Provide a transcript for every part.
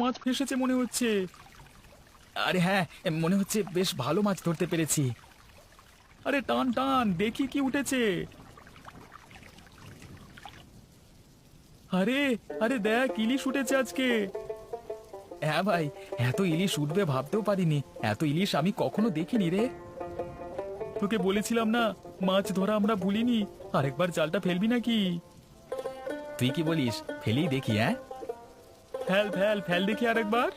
মাছ ফেসেছে মনে হচ্ছে। আরে হ্যাঁ, মনে হচ্ছে বেশ ভালো মাছ ধরতে পেরেছি। আরে টান টান, দেখি কি উঠেছে। আরে আরে দেখ, ইলিশ উঠেছে আজকে। হ্যাঁ ভাই, এত ইলিশ উঠবে ভাবতেও পারিনি। এত ইলিশ আমি কখনো দেখিনি রে। তোকে বলেছিলাম না, মাছ ধরা আমরা ভুলিনি। আরেকবার জালটা ফেলবি নাকি? তুই কি বলিস, ফেলেই দেখি। হ্যাঁ, ফেল ফেল ফেল দেখি আরেকবার।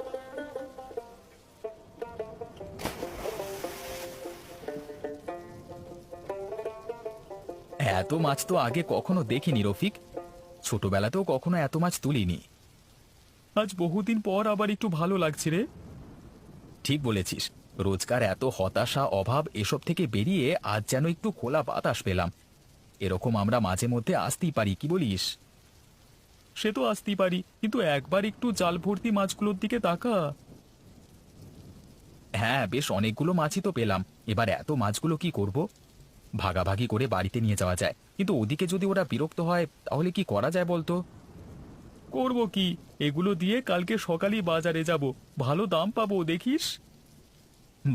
এত মাছ তো আগে কখনো দেখিনি রফিক। ছোটবেলাতেও কখনো এত মাছ তুলিনি। আজ বহুদিন পর আবার একটু ভালো লাগছে রে। ঠিক বলেছিস, রোজকার এত হতাশা অভাব এসব থেকে বেরিয়ে আজ যেন একটু খোলা বাতাস পেলাম। এরকম আমরা মাঝে মধ্যে আসতেই পারি, কি বলিস? সে তো আসতেই পারি, কিন্তু একবার একটু জাল ভর্তি মাছগুলোর দিকে তাকা। হ্যাঁ, বেশ অনেকগুলো মাছই তো পেলাম। এবার এত মাছগুলো কি করব? ভাগাভাগি করে বাড়িতে নিয়ে যাওয়া যায়, কিন্তু ওদিকে যদি ওরা বিরক্ত হয় তাহলে কি করা যায় বলতো? করব কি, এগুলো দিয়ে কালকে সকালেই বাজারে যাব। ভালো দাম পাবো, দেখিস।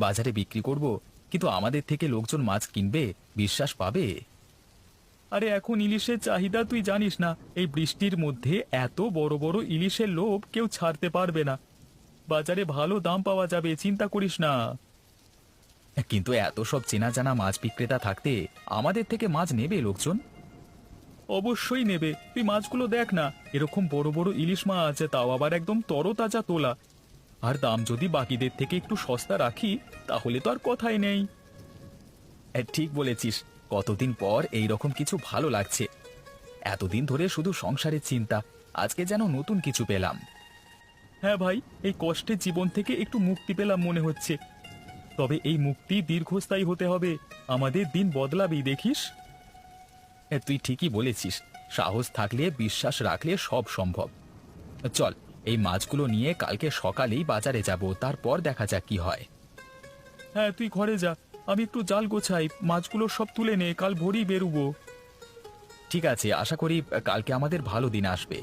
বাজারে বিক্রি করব, কিন্তু আমাদের থেকে লোকজন মাছ কিনবে, বিশ্বাস পাবে? আরে এখন ইলিশের চাহিদা তুই জানিস না। এই বৃষ্টির মধ্যে এত বড় বড় ইলিশের লোভ কেউ ছাড়তে পারবে না। বাজারে ভালো দাম পাওয়া যাবে, চিন্তা করিস না। কিন্তু এত সব চেনা জানা মাছ বিক্রেতা থাকতে আমাদের থেকে মাছ নেবে লোকজন? অবশ্যই নেবে, তুই মাছগুলো দেখ না। এরকম বড় বড় ইলিশ মাছ আছে, তাও আবার একদম তরতাজা তোলা। আর দাম যদি বাকিদের থেকে একটু সস্তা রাখি, তাহলে তো আর কথাই নেই। ঠিক বলেছিস, কতদিন পর এই রকম কিছু ভালো লাগছে। এতদিন ধরে শুধু সংসারের চিন্তা, আজকে যেন নতুন কিছু পেলাম। হ্যাঁ ভাই, এই কষ্টের জীবন থেকে একটু মুক্তি পেলাম মনে হচ্ছে। তবে এই মুক্তি দীর্ঘস্থায়ী হতে হবে। আমাদের দিন বদলাবেই, দেখিস। তুই ঠিকই বলেছিস, সাহস থাকলে বিশ্বাস রাখলে সব সম্ভব। চল, এই মাছগুলো নিয়ে কালকে সকালেই বাজারে যাব, তারপর দেখা যাক কি হয়। হ্যাঁ, তুই ঘরে যা, আমি একটু জাল গোছাই। মাছগুলো সব তুলে নে, কাল ভোরেই বেরুবো। ঠিক আছে, আশা করি কালকে আমাদের ভালো দিন আসবে।